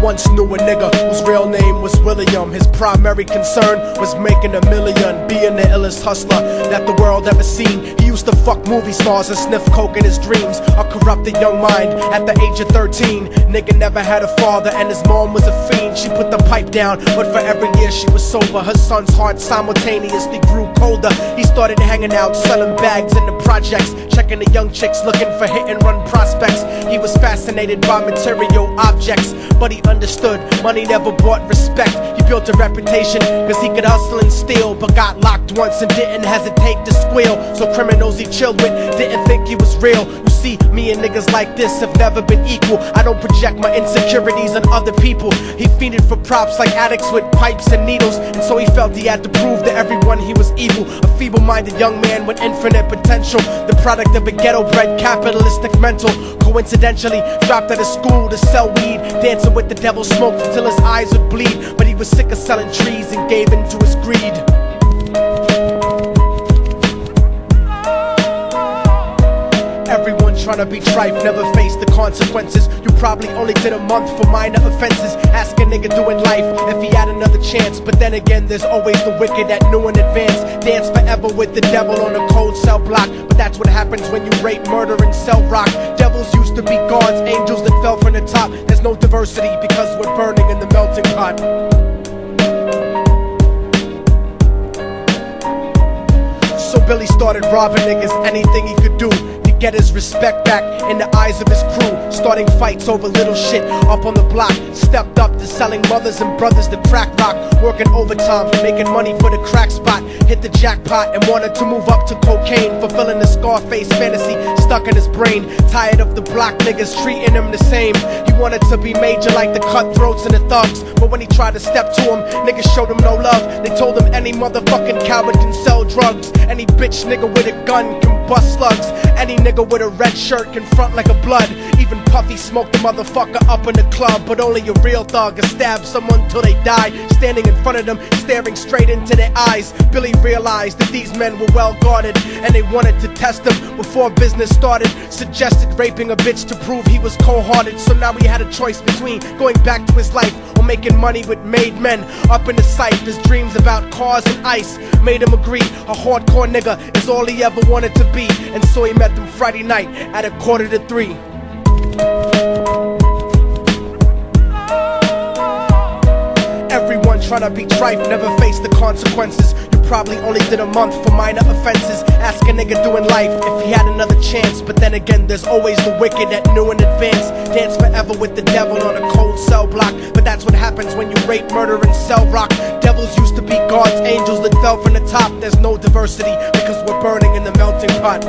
once knew a nigga whose real name was William. His primary concern was making a million, being the illest hustler that the world ever seen. He used to fuck movie stars and sniff coke in his dreams. A corrupted young mind at the age of 13. Nigga never had a father and his mom was a fiend. She put the pipe down, but for every year she was sober, her son's heart simultaneously grew colder. He started hanging out, selling bags in the projects, checking the young chicks looking for hit and run prospects. He was fascinated by material objects, but he understood money never bought respect. He built a reputation cause he could hustle and steal, but got locked once and didn't hesitate to squeal. So criminals he chilled with didn't think he was real. You see, me and niggas like this have never been equal. I don't project my insecurities on other people. He fiended for props like addicts with pipes and needles, and so he felt he had to prove to everyone he was evil. A feeble-minded young man with infinite potential, the product of a ghetto-bred capitalistic mental. Coincidentally dropped out of school to sell weed, dancing with the devil, smoked until his eyes would bleed. But he was sick of selling trees and gave in to his greed. Everyone trying to be trife never faced the consequences. You probably only did a month for minor offenses. Ask a nigga doing life if he had another chance. But then again, there's always the wicked that knew in advance. Dance forever with the devil on a cold cell block. But that's what happens when you rape, murder, and sell rock. Devils used to be gods, angels that fell from the top. There's no diversity because we're burning in the melting pot. So Billy started robbing niggas, anything he could do to get his respect back in the eyes of his crew. Starting fights over little shit up on the block. Stepped up to selling mothers and brothers the crack rock. Working overtime, making money for the crack spot. Hit the jackpot and wanted to move up to cocaine, fulfilling the Scarface fantasy stuck in his brain. Tired of the block niggas treating him the same. He wanted to be major like the cutthroats and the thugs, but when he tried to step to him, niggas showed him no love. They told him any motherfucking coward can sell drugs. Any bitch nigga with a gun can bust slugs. Any nigga with a red shirt can front like a blood. Even Puffy smoked the motherfucker up in the club. But only a real thug can stab someone till they die. Standing in front of them, staring straight into their eyes, Billy realized that these men were well guarded, and they wanted to test him before business started. Suggested raping a bitch to prove he was cold-hearted. So now he had a choice between going back to his life or making money with made men. Up in the sight, his dreams about cars and ice made him agree a hardcore nigga is all he ever wanted to be. And so he met them Friday night at 2:45. Everyone trying to be trife never faced the consequences. You probably only did a month for minor offenses. Ask a nigga doing life if he had another chance. But then again, there's always the wicked that knew in advance. Dance forever with the devil on a cold cell block. But that's what happens when you rape, murder, and sell rock. Devils used to be gods, angels that fell from the top. There's no diversity because we're burning in the melting pot.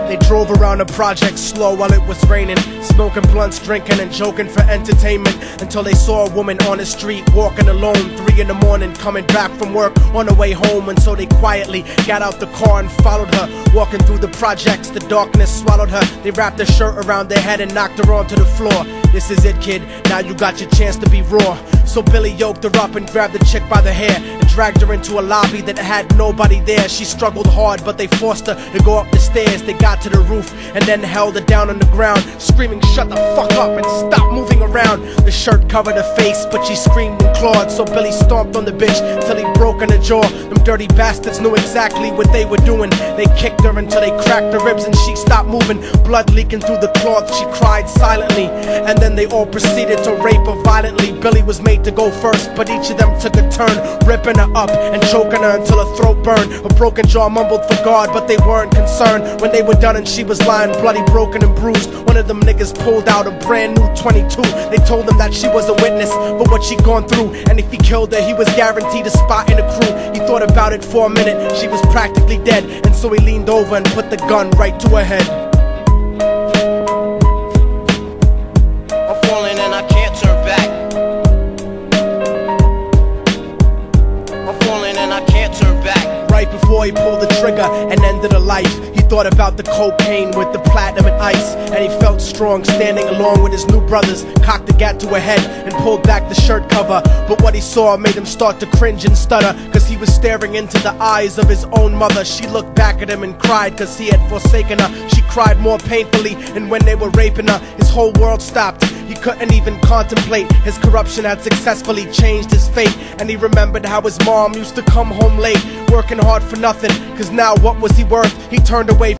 They drove around the project slow while it was raining, smoking blunts, drinking and joking for entertainment, until they saw a woman on the street walking alone, 3 in the morning, coming back from work on her way home. And so they quietly got out the car and followed her. Walking through the projects, the darkness swallowed her. They wrapped her shirt around their head and knocked her onto the floor. This is it, kid, now you got your chance to be raw. So Billy yoked her up and grabbed the chick by the hair and dragged her into a lobby that had nobody there. She struggled hard, but they forced her to go up the stairs. They got to the roof and then held her down on the ground, screaming, "Shut the fuck up and stop moving around." The shirt covered her face, but she screamed and clawed. So Billy stomped on the bitch till he broke in her jaw. Them dirty bastards knew exactly what they were doing. They kicked her until they cracked her ribs and she stopped moving, blood leaking through the cloth. She cried silently, and then they all proceeded to rape her violently. Billy was made to go first, but each of them took a turn, ripping her up and choking her until her throat burned. Her broken jaw mumbled for God, but they weren't concerned when they were done and she was lying bloody, broken and bruised. One of them niggas pulled out a brand new 22. They told him that she was a witness for what she'd gone through, and if he killed her, he was guaranteed a spot in the crew. He thought about it for a minute, she was practically dead, and so he leaned over and put the gun right to her head. I'm falling and I can't turn back. I'm falling and I can't turn back. Right right before he pulled the trigger and ended a life. He thought about the cocaine with the platinum and ice, and he felt strong standing along with his new brothers. Cocked the gat to her head and pulled back the shirt cover, but what he saw made him start to cringe and stutter, cause he was staring into the eyes of his own mother. She looked back at him and cried cause he had forsaken her. She cried more painfully, and when they were raping her, his whole world stopped. He couldn't even contemplate. His corruption had successfully changed his fate, and he remembered how his mom used to come home late, working hard for nothing, cause now what was he worth? He turned away